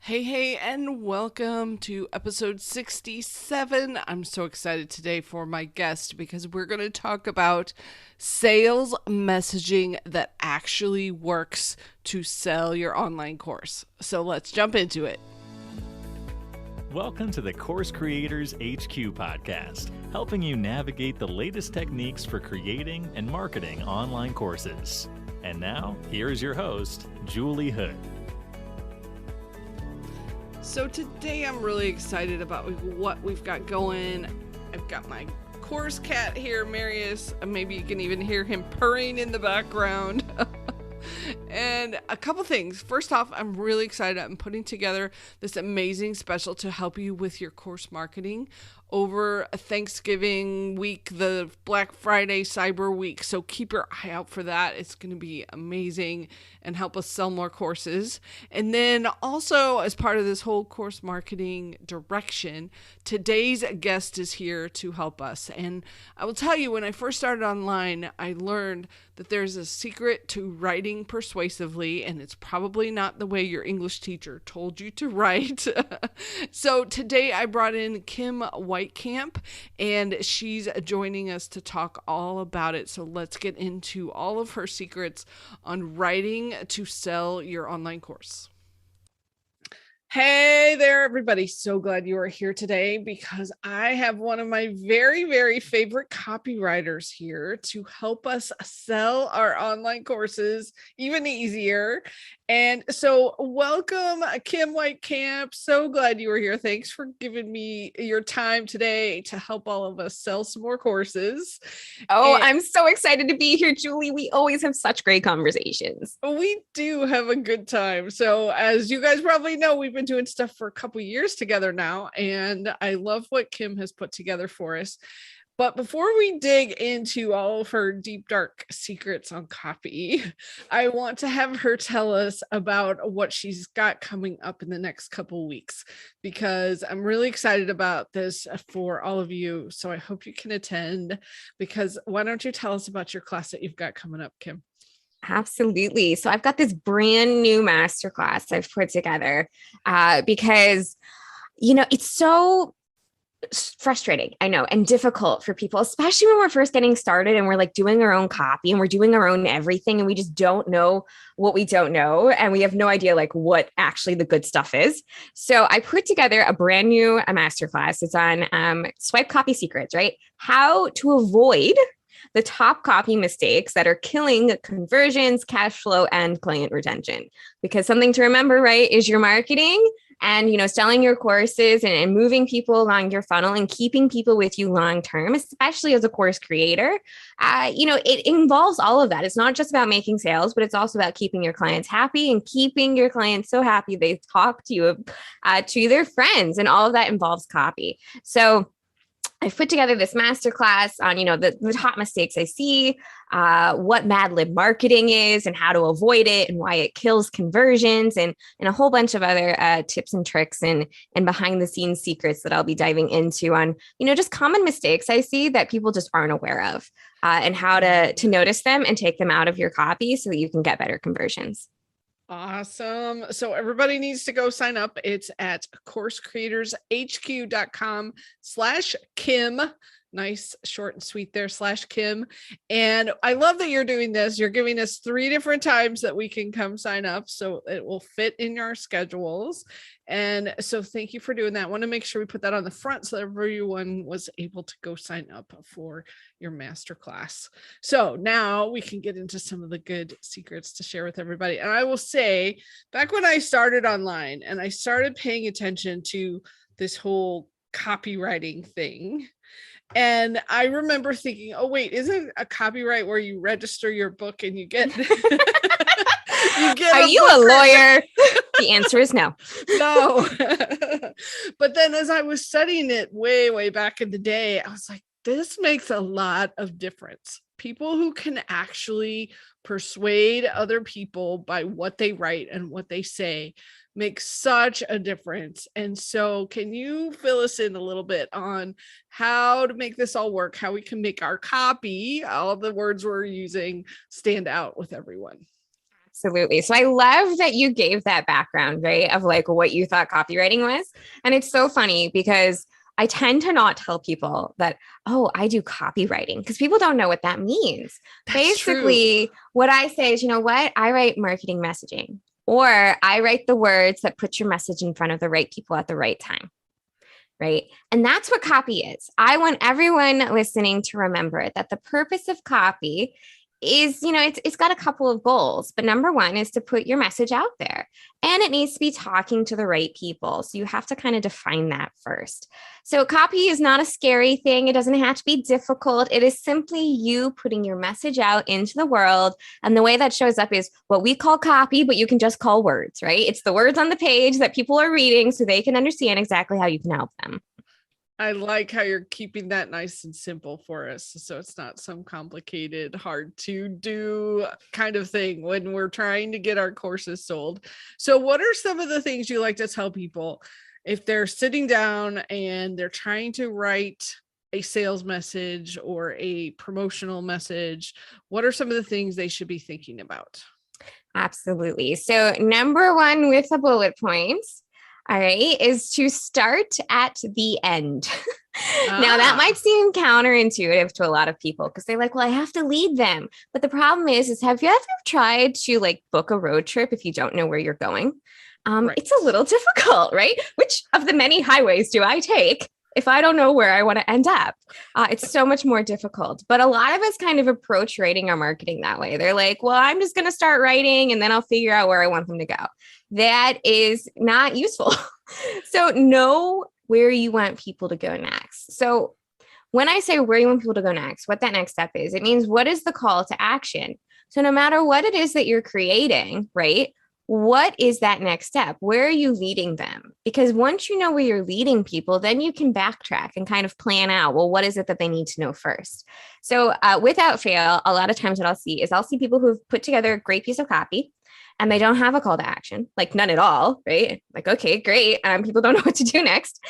Hey, and welcome to episode 67. I'm so excited today for my guest because we're going to talk about sales messaging that actually works to sell your online course. So let's jump into it. Welcome to the Course Creators HQ podcast, helping you navigate the latest techniques for creating and marketing online courses. And now, here is your host, Julie Hood. So today I'm really excited about what we've got going. I've got my course cat here, Marius. Maybe you can even hear him purring in the background. And a couple things. First off, I'm really excited. I'm putting together this amazing special to help you with your course marketing over Thanksgiving week, the Black Friday Cyber Week. So keep your eye out for that. It's going to be amazing and help us sell more courses. And then also, as part of this whole course marketing direction, today's guest is here to help us. And I will tell you, when I first started online, I learned that there's a secret to writing persuasively, and it's probably not the way your English teacher told you to write. So today I brought in Kim Weitkamp, and she's joining us to talk all about it. So let's get into all of her secrets on writing to sell your online course. Hey there, everybody. So glad you are here today because I have one of my very, very favorite copywriters here to help us sell our online courses even easier. And so welcome, Kim Weitkamp. So glad you were here. Thanks for giving me your time today to help all of us sell some more courses. I'm so excited to be here, Julie. We always have such great conversations. We do have a good time. So as you guys probably know, we've been doing stuff for a couple years together now, and I love what Kim has put together for us. But before we dig into all of her deep, dark secrets on copy, I want to have her tell us about what she's got coming up in the next couple weeks, because I'm really excited about this for all of you. So I hope you can attend, because why don't you tell us about your class that you've got coming up, Kim? Absolutely. So I've got this brand new masterclass I've put together because, it's so frustrating, I know, and difficult for people, especially when we're first getting started and we're like doing our own copy and we're doing our own everything and we just don't know what we don't know. And we have no idea like what actually the good stuff is. So I put together a brand new masterclass. It's on swipe copy secrets, right? How to avoid the top copy mistakes that are killing conversions, cash flow, and client retention. Because something to remember, right, is your marketing and, selling your courses and moving people along your funnel and keeping people with you long term, especially as a course creator. It involves all of that. It's not just about making sales, but it's also about keeping your clients happy and keeping your clients so happy they talk to you, to their friends, and all of that involves copy. So I've put together this masterclass on, the top mistakes I see, what Mad Lib marketing is and how to avoid it and why it kills conversions, and a whole bunch of other tips and tricks and behind the scenes secrets that I'll be diving into on, just common mistakes I see that people just aren't aware of, and how to notice them and take them out of your copy so that you can get better conversions. Awesome. So everybody needs to go sign up. It's at coursecreatorshq.com/Kim. Nice, short and sweet there, /Kim. And I love that you're doing this. You're giving us 3 different times that we can come sign up, so it will fit in our schedules. And so thank you for doing that. I want to make sure we put that on the front so everyone was able to go sign up for your masterclass. So now we can get into some of the good secrets to share with everybody. And I will say, back when I started online and I started paying attention to this whole copywriting thing, and I remember thinking, oh, wait, isn't a copyright where you register your book and you get... Are you a lawyer? The answer is no. No. But then as I was studying it way back in the day, I was like, this makes a lot of difference. People who can actually persuade other people by what they write and what they say makes such a difference. And so can you fill us in a little bit on how to make this all work, how we can make our copy, all the words we're using, stand out with everyone? Absolutely. So I love that you gave that background, right? Of like what you thought copywriting was. And it's so funny because I tend to not tell people that, oh, I do copywriting because people don't know what that means. That's Basically, true. what I say is, you know what? I write marketing messaging, or I write the words that put your message in front of the right people at the right time. Right. And that's what copy is. I want everyone listening to remember that the purpose of copy is, it's got a couple of goals, but number one is to put your message out there, and it needs to be talking to the right people. So you have to kind of define that first. So copy is not a scary thing. It doesn't have to be difficult. It is simply you putting your message out into the world. And the way that shows up is what we call copy, but you can just call words, right? It's the words on the page that people are reading so they can understand exactly how you can help them. I like how you're keeping that nice and simple for us. So it's not some complicated, hard to do kind of thing when we're trying to get our courses sold. So what are some of the things you like to tell people if they're sitting down and they're trying to write a sales message or a promotional message? What are some of the things they should be thinking about? Absolutely. So number one with the bullet points, all right, is to start at the end. Now, that might seem counterintuitive to a lot of people because they're like, well, I have to lead them. But the problem is have you ever tried to like book a road trip if you don't know where you're going? Right. It's a little difficult, right? Which of the many highways do I take if I don't know where I want to end up? It's so much more difficult. But a lot of us kind of approach writing our marketing that way. They're like, well, I'm just going to start writing and then I'll figure out where I want them to go. That is not useful. So know where you want people to go next. So when I say where you want people to go next, what that next step is, it means what is the call to action? So no matter what it is that you're creating, right? What is that next step? Where are you leading them? Because once you know where you're leading people, then you can backtrack and kind of plan out, well, what is it that they need to know first? So without fail, a lot of times what I'll see people who've put together a great piece of copy and they don't have a call to action, like none at all, right? Like, okay, great. People don't know what to do next.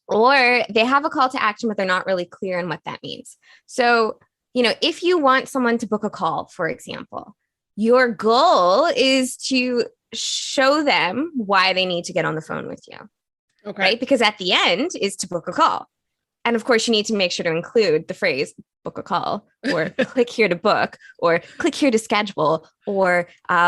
Or they have a call to action, but they're not really clear on what that means. So, if you want someone to book a call, for example, your goal is to show them why they need to get on the phone with you. Okay. Right? Because at the end is to book a call. And of course, you need to make sure to include the phrase book a call, or click here to book, or click here to schedule, or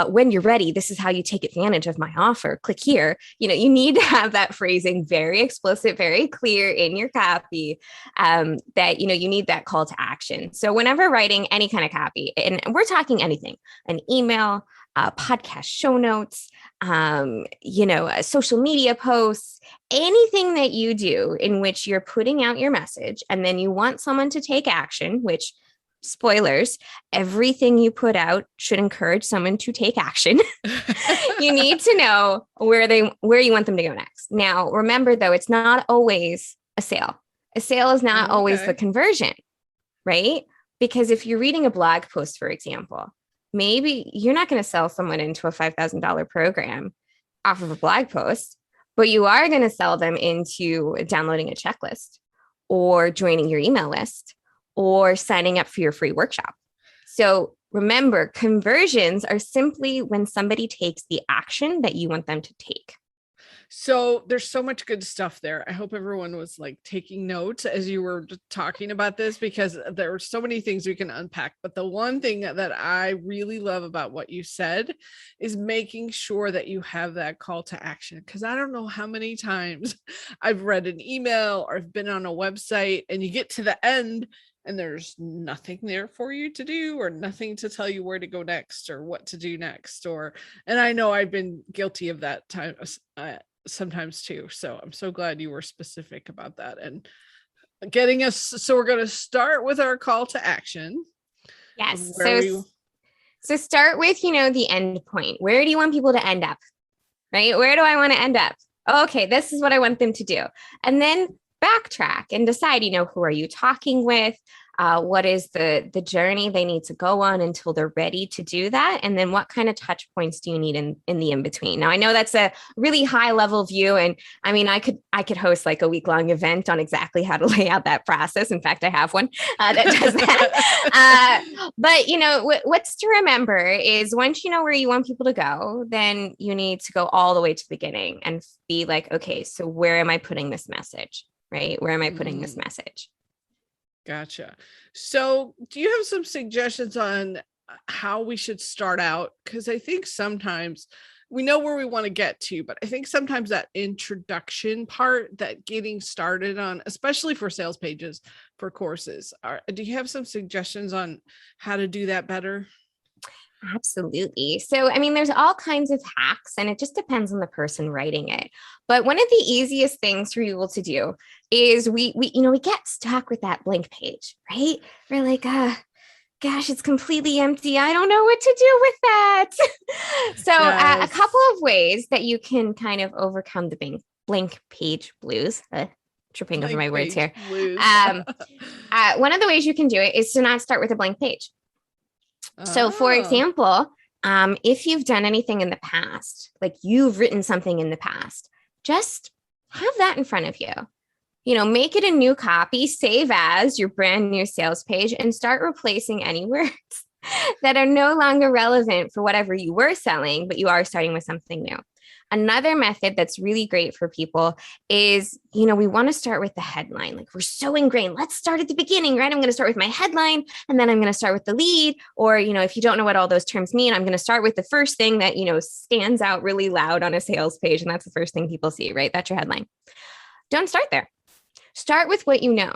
when you're ready, this is how you take advantage of my offer. Click here. You need to have that phrasing very explicit, very clear in your copy, that, you need that call to action. So whenever writing any kind of copy, and we're talking anything, an email, podcast show notes, social media posts, anything that you do in which you're putting out your message and then you want someone to take action, which, spoilers, everything you put out should encourage someone to take action. You need to know where you want them to go next. Now, remember though, it's not always a sale. A sale is not always the conversion, right? Because if you're reading a blog post, for example, maybe you're not going to sell someone into a $5,000 program off of a blog post, but you are going to sell them into downloading a checklist or joining your email list or signing up for your free workshop. So remember, conversions are simply when somebody takes the action that you want them to take. So there's so much good stuff there. I hope everyone was like taking notes as you were talking about this, because there are so many things we can unpack. But the one thing that I really love about what you said is making sure that you have that call to action. Because I don't know how many times I've read an email or I've been on a website and you get to the end and there's nothing there for you to do, or nothing to tell you where to go next or what to do next. And I know I've been guilty of that time sometimes too. So I'm so glad you were specific about that and getting us. So we're going to start with our call to action. Yes. So start with, the end point. Where do you want people to end up? Right? Where do I want to end up? Okay, this is what I want them to do. And then backtrack and decide, who are you talking with? What is the journey they need to go on until they're ready to do that? And then what kind of touch points do you need in the in-between? Now, I know that's a really high level view. And I mean, I could host like a week-long event on exactly how to lay out that process. In fact, I have one that does that. But, you know, what's to remember is once you know where you want people to go, then you need to go all the way to the beginning and be like, okay, so where am I putting this message? Right? Where am I putting this message? Gotcha. So do you have some suggestions on how we should start out? Because I think sometimes we know where we want to get to, but I think sometimes that introduction part, that getting started on, especially for sales pages, for courses, do you have some suggestions on how to do that better? Absolutely. So, I mean, there's all kinds of hacks and it just depends on the person writing it. But one of the easiest things for people to do is we get stuck with that blank page, right? We're like, gosh, it's completely empty. I don't know what to do with that. So Yes. a couple of ways that you can kind of overcome the blank page blues. Tripping over my words here. One of the ways you can do it is to not start with a blank page. So, for example, if you've done anything in the past, like you've written something in the past, just have that in front of you. You know, make it a new copy, save as your brand new sales page, and start replacing any words that are no longer relevant for whatever you were selling, but you are starting with something new. Another method that's really great for people is, you know, we want to start with the headline. Like we're so ingrained. Let's start at the beginning, right? I'm going to start with my headline and then I'm going to start with the lead. Or, you know, if you don't know what all those terms mean, I'm going to start with the first thing that, you know, stands out really loud on a sales page. And that's the first thing people see, right? That's your headline. Don't start there. Start with what you know.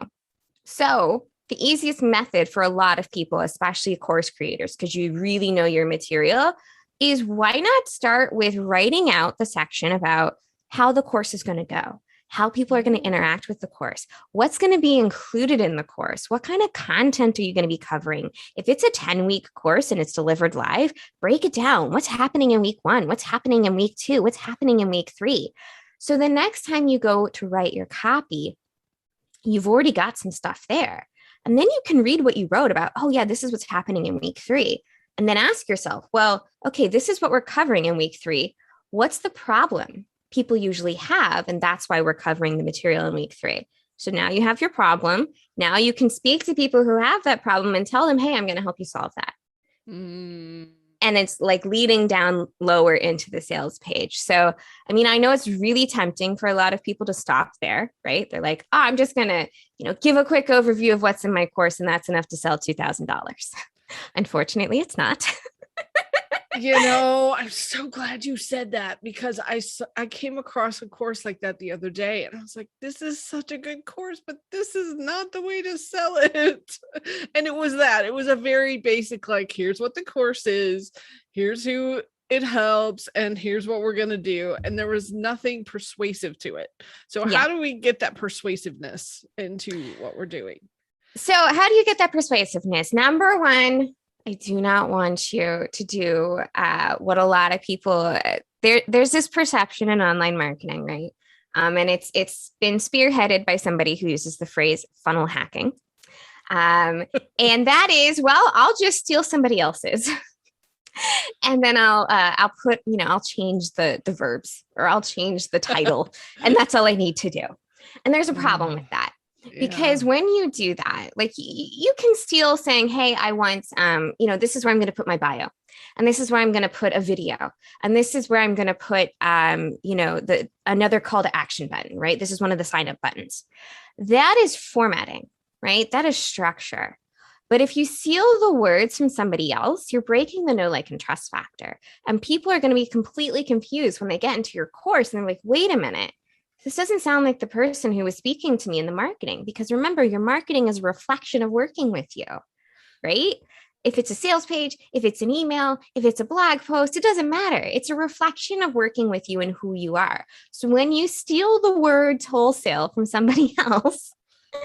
So the easiest method for a lot of people, especially course creators, because you really know your material, is why not start with writing out the section about how the course is going to go, how people are going to interact with the course, what's going to be included in the course, what kind of content are you going to be covering? If it's a 10-week course and it's delivered live, break it down. What's happening in week 1? What's happening in week 2? What's happening in week 3? So the next time you go to write your copy, you've already got some stuff there. And then you can read what you wrote about, oh yeah, this is what's happening in week 3. And then ask yourself, well, okay, this is what we're covering in week 3. What's the problem people usually have? And that's why we're covering the material in week 3. So now you have your problem. Now you can speak to people who have that problem and tell them, hey, I'm going to help you solve that. And it's like leading down lower into the sales page. So, I mean, I know it's really tempting for a lot of people to stop there, right? They're like, oh, I'm just going to, you know, give a quick overview of what's in my course and that's enough to sell $2,000. Unfortunately, it's not. You know, I'm so glad you said that because I came across a course like that the other day and I was like, this is such a good course, but this is not the way to sell it. And it was a very basic, like, here's what the course is, here's who it helps, and here's what we're going to do. And there was nothing persuasive to it. So how do we get that persuasiveness into what we're doing? So how do you get that persuasiveness? Number one, I do not want you to do what a lot of people, there's this perception in online marketing, right? And it's been spearheaded by somebody who uses the phrase funnel hacking. And that is, well, I'll just steal somebody else's. And then I'll put, you know, I'll change the verbs or I'll change the title and that's all I need to do. And there's a problem with that. Because when you do that, like you can steal saying, hey, I want, you know, this is where I'm going to put my bio and this is where I'm going to put a video. And this is where I'm going to put, you know, another call to action button, right? This is one of the sign up buttons. That is formatting, right? That is structure. But if you steal the words from somebody else, you're breaking the know, like, and trust factor. And people are going to be completely confused when they get into your course and they're like, wait a minute. This doesn't sound like the person who was speaking to me in the marketing, because remember, your marketing is a reflection of working with you, right? If it's a sales page, if it's an email, if it's a blog post, it doesn't matter. It's a reflection of working with you and who you are. So when you steal the words wholesale from somebody else,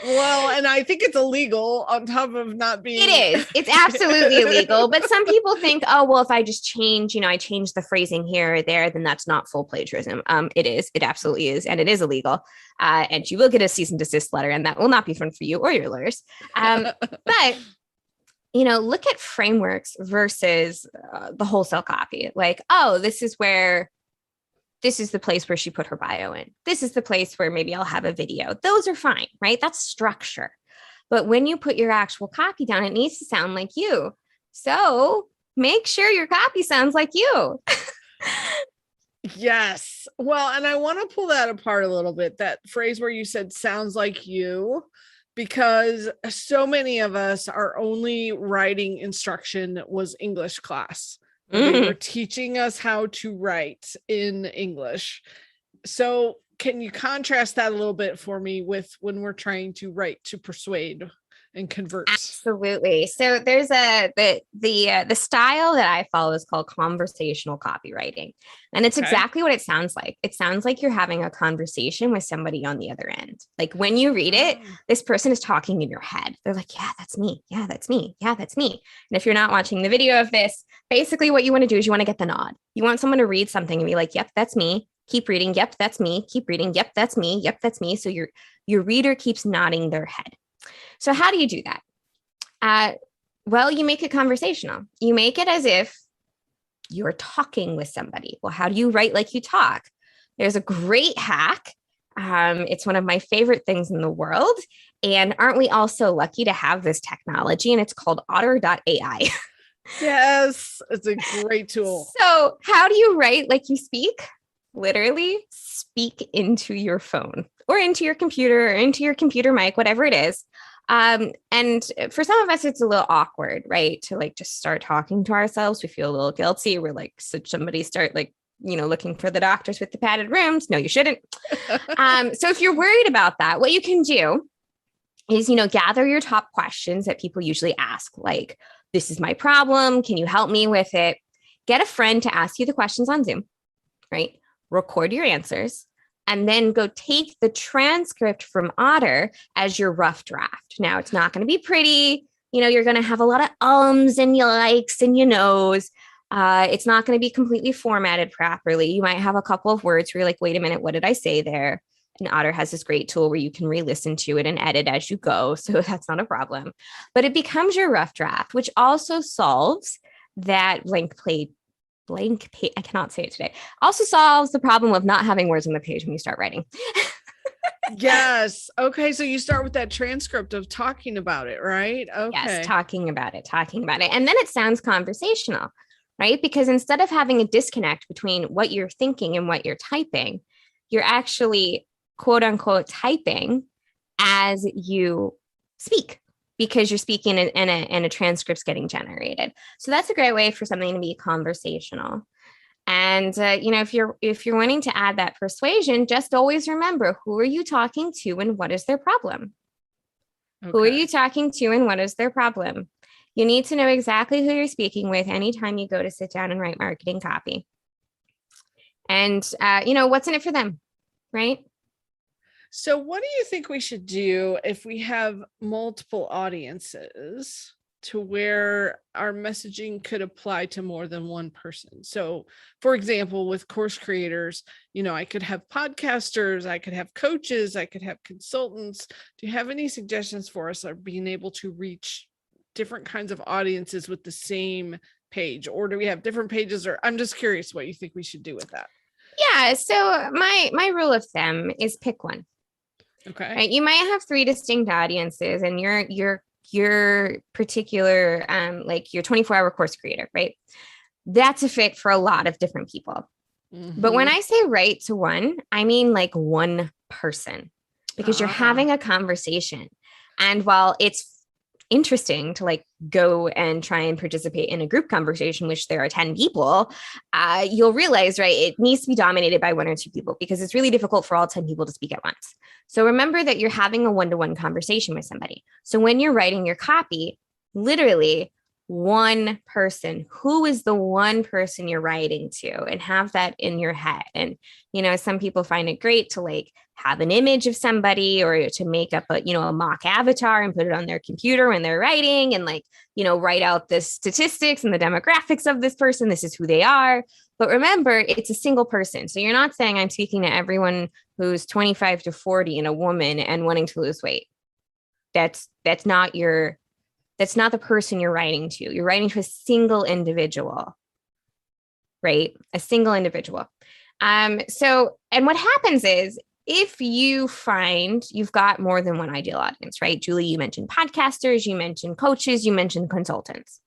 Well, and I think it's illegal on top of not being. It is. It's absolutely illegal. But some people think, oh, well, if I just change, I change the phrasing here or there, then that's not full plagiarism. It is. It absolutely is. And it is illegal. And you will get a cease and desist letter, and that will not be fun for you or your lawyers. But look at frameworks versus the wholesale copy. Like, oh, this is the place where she put her bio in. This is the place where maybe I'll have a video. Those are fine, right? That's structure. But when you put your actual copy down, it needs to sound like you. So make sure your copy sounds like you. Yes. Well, and I want to pull that apart a little bit, that phrase where you said sounds like you, because so many of us, our only writing instruction was English class. They were teaching us how to write in English. So can you contrast that a little bit for me with when we're trying to write to persuade and convert? Absolutely. So there's the style that I follow is called conversational copywriting. And it's exactly what it sounds like. It sounds like you're having a conversation with somebody on the other end. Like when you read it, this person is talking in your head. They're like, yeah, that's me. Yeah, that's me. Yeah, that's me. And if you're not watching the video of this, basically what you want to do is you want to get the nod. You want someone to read something and be like, yep, that's me. Keep reading. Yep, that's me. Keep reading. Yep, that's me. Yep, that's me. So your reader keeps nodding their head. So how do you do that? Well, you make it conversational. You make it as if you're talking with somebody. Well, how do you write like you talk? There's a great hack. It's one of my favorite things in the world. And aren't we all so lucky to have this technology? And it's called otter.ai. Yes, it's a great tool. So how do you write like you speak? Literally speak into your phone or into your computer or into your computer mic, whatever it is. And for some of us, it's a little awkward, right? To like just start talking to ourselves. We feel a little guilty. We're like, should somebody start like, looking for the doctors with the padded rooms? No, you shouldn't. So if you're worried about that, what you can do is, gather your top questions that people usually ask, like, this is my problem. Can you help me with it? Get a friend to ask you the questions on Zoom, right? Record your answers. And then go take the transcript from Otter as your rough draft. Now, it's not going to be pretty. You're going to have a lot of ums and you likes and you knows. It's not going to be completely formatted properly. You might have a couple of words where you're like, wait a minute, what did I say there? And Otter has this great tool where you can re-listen to it and edit as you go. So that's not a problem. But it becomes your rough draft, which also solves that blank page. I cannot say it today. Also solves the problem of not having words on the page when you start writing. Yes. Okay. So you start with that transcript of talking about it, right? Okay. Yes, talking about it. And then it sounds conversational, right? Because instead of having a disconnect between what you're thinking and what you're typing, you're actually quote unquote typing as you speak, because you're speaking and a transcript's getting generated. So that's a great way for something to be conversational. And, if you're wanting to add that persuasion, just always remember, who are you talking to and what is their problem? Okay. Who are you talking to and what is their problem? You need to know exactly who you're speaking with anytime you go to sit down and write marketing copy. And, what's in it for them, right? So what do you think we should do if we have multiple audiences to where our messaging could apply to more than one person? So for example, with course creators, I could have podcasters, I could have coaches, I could have consultants. Do you have any suggestions for us of being able to reach different kinds of audiences with the same page? Or do we have different pages? Or I'm just curious what you think we should do with that. Yeah. So my rule of thumb is pick one. Okay. Right. You might have 3 distinct audiences and your particular, like your 24-hour course creator, right? That's a fit for a lot of different people. Mm-hmm. But when I say write to one, I mean like one person, because you're having a conversation. And while it's interesting to like go and try and participate in a group conversation, which there are 10 people, you'll realize, right, it needs to be dominated by 1 or 2 people, because it's really difficult for all 10 people to speak at once. So remember that you're having a one-to-one conversation with somebody. So when you're writing your copy, literally one person. Who is the one person you're writing to, and have that in your head. And, some people find it great to like have an image of somebody, or to make up a mock avatar and put it on their computer when they're writing, and like, write out the statistics and the demographics of this person. This is who they are. But remember, it's a single person. So you're not saying I'm speaking to everyone who's 25 to 40 and a woman and wanting to lose weight. That's not the person you're writing to. You're writing to a single individual, right? A single individual. And what happens is, if you find you've got more than one ideal audience, right? Julie, you mentioned podcasters, you mentioned coaches, you mentioned consultants.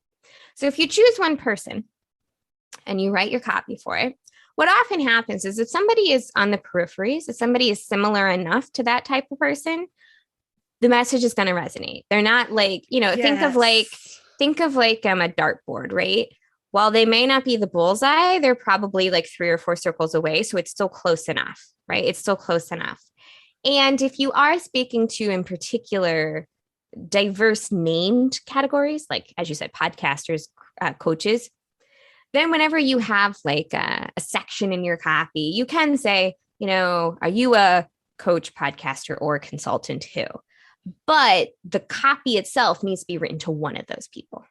So if you choose one person and you write your copy for it, what often happens is, if somebody is on the peripheries, if somebody is similar enough to that type of person, the message is going to resonate. They're not like, Yes. think of like a dartboard, right? While they may not be the bullseye, they're probably like 3 or 4 circles away. So it's still close enough, right? It's still close enough. And if you are speaking to, in particular, diverse named categories, like, as you said, podcasters, coaches, then whenever you have like a section in your copy, you can say, are you a coach, podcaster, or consultant who? But the copy itself needs to be written to one of those people.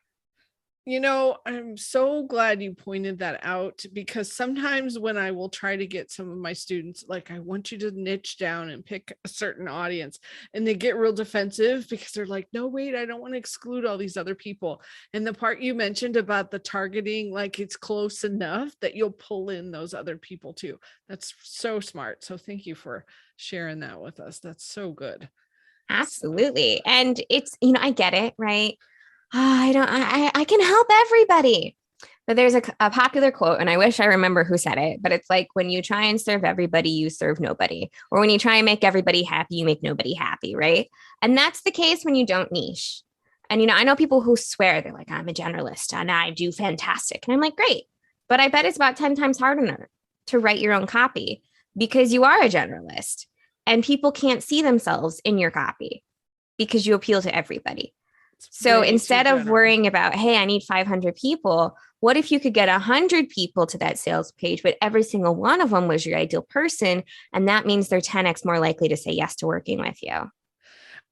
I'm so glad you pointed that out, because sometimes when I will try to get some of my students, like, I want you to niche down and pick a certain audience, and they get real defensive because they're like, no, wait, I don't want to exclude all these other people. And the part you mentioned about the targeting, like, it's close enough that you'll pull in those other people too. That's so smart. So thank you for sharing that with us. That's so good. Absolutely. And it's, I get it, right? I can help everybody. But there's a popular quote, and I wish I remember who said it, but it's like, when you try and serve everybody, you serve nobody. Or when you try and make everybody happy, you make nobody happy, right? And that's the case when you don't niche. And, I know people who swear, they're like, I'm a generalist and I do fantastic. And I'm like, great. But I bet it's about 10 times harder to write your own copy, because you are a generalist and people can't see themselves in your copy because you appeal to everybody. So instead of worrying about, hey, I need 500 people, what if you could get 100 people to that sales page, but every single one of them was your ideal person? And that means they're 10x more likely to say yes to working with you.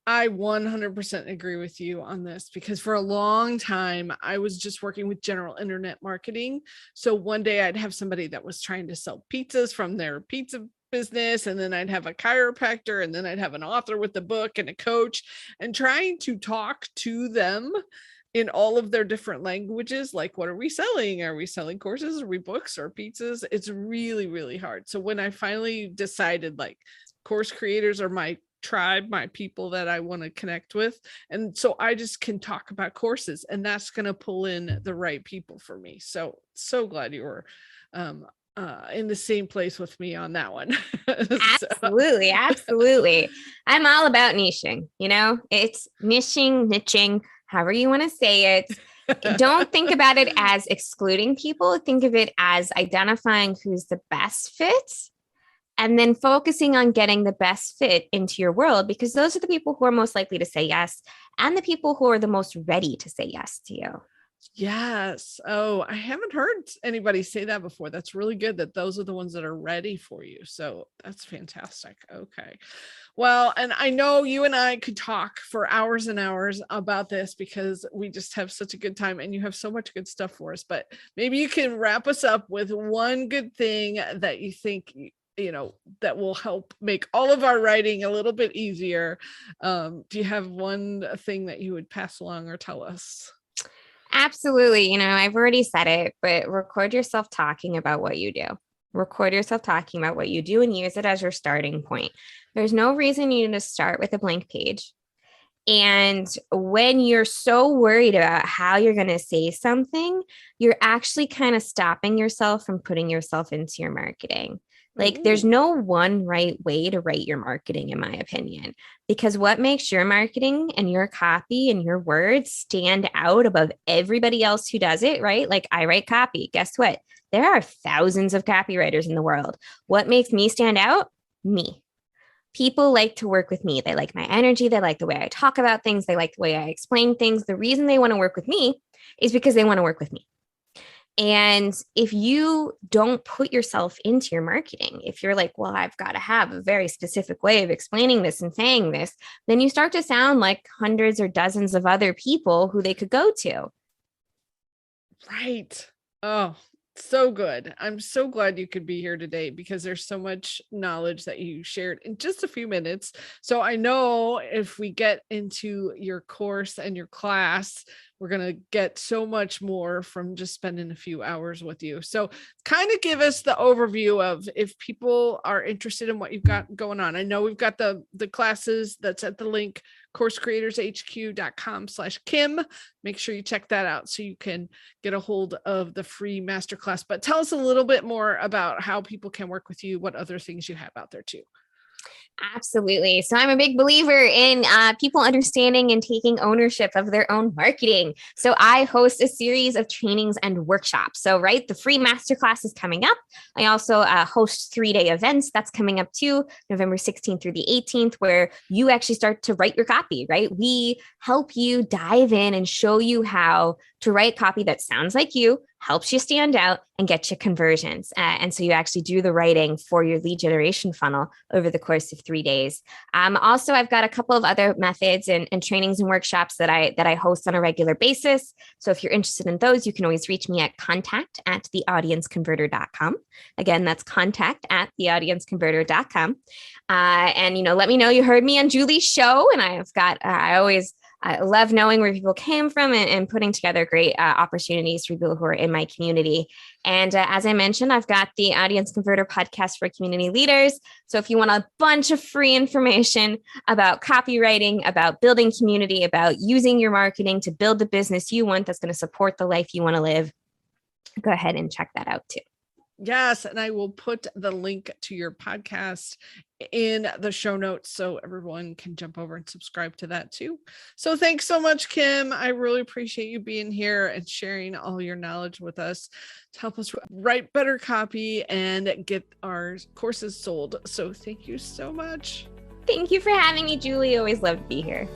I 100% agree with you on this, because for a long time, I was just working with general internet marketing. So one day I'd have somebody that was trying to sell pizzas from their pizza business, and then I'd have a chiropractor, and then I'd have an author with a book and a coach, and trying to talk to them in all of their different languages. Like, what are we selling? Are we selling courses? Are we books or pizzas? It's really, really hard. So when I finally decided, like, course creators are my tribe, my people that I want to connect with, and so I just can talk about courses, and that's going to pull in the right people for me. So glad you were in the same place with me on that one. Absolutely. Absolutely. I'm all about niching, it's niching, however you want to say it. Don't think about it as excluding people. Think of it as identifying who's the best fit, and then focusing on getting the best fit into your world, because those are the people who are most likely to say yes, and the people who are the most ready to say yes to you. Yes. Oh, I haven't heard anybody say that before. That's really good, that those are the ones that are ready for you. So that's fantastic. Okay. Well, and I know you and I could talk for hours and hours about this, because we just have such a good time, and you have so much good stuff for us, but maybe you can wrap us up with one good thing that you think, that will help make all of our writing a little bit easier. Do you have one thing that you would pass along or tell us? Absolutely. I've already said it, but record yourself talking about what you do. Record yourself talking about what you do and use it as your starting point. There's no reason you need to start with a blank page. And when you're so worried about how you're going to say something, you're actually kind of stopping yourself from putting yourself into your marketing. Like, there's no one right way to write your marketing, in my opinion, because what makes your marketing and your copy and your words stand out above everybody else who does it, right? Like, I write copy. Guess what? There are thousands of copywriters in the world. What makes me stand out? Me. People like to work with me. They like my energy. They like the way I talk about things. They like the way I explain things. The reason they want to work with me is because they want to work with me. And if you don't put yourself into your marketing, if you're like, well, I've got to have a very specific way of explaining this and saying this, then you start to sound like hundreds or dozens of other people who they could go to. Right. Oh, so good. I'm so glad you could be here today because there's so much knowledge that you shared in just a few minutes. So I know if we get into your course and your class, we're going to get so much more from just spending a few hours with you. So kind of give us the overview of if people are interested in what you've got going on. I know we've got the classes that's at the link coursecreatorshq.com/Kim. Make sure you check that out so you can get a hold of the free masterclass. But tell us a little bit more about how people can work with you, what other things you have out there too. Absolutely. So I'm a big believer in people understanding and taking ownership of their own marketing. So I host a series of trainings and workshops. So, right, the free masterclass is coming up. I also host 3-day events. That's coming up too, November 16th through the 18th, where you actually start to write your copy, right? We help you dive in and show you how to write copy that sounds like you, helps you stand out, and get you conversions. And so you actually do the writing for your lead generation funnel over the course of 3 days. Also, I've got a couple of other methods and trainings and workshops that I host on a regular basis. So if you're interested in those, you can always reach me at contact@theaudienceconverter.com. Again, that's contact@theaudienceconverter.com. And, let me know you heard me on Julie's show. And I love knowing where people came from and putting together great opportunities for people who are in my community. And as I mentioned, I've got the Audience Converter podcast for community leaders. So if you want a bunch of free information about copywriting, about building community, about using your marketing to build the business you want that's going to support the life you want to live, go ahead and check that out too. Yes. And I will put the link to your podcast in the show notes so everyone can jump over and subscribe to that too. So thanks so much, Kim. I really appreciate you being here and sharing all your knowledge with us to help us write better copy and get our courses sold. So thank you so much. Thank you for having me, Julie. Always love to be here.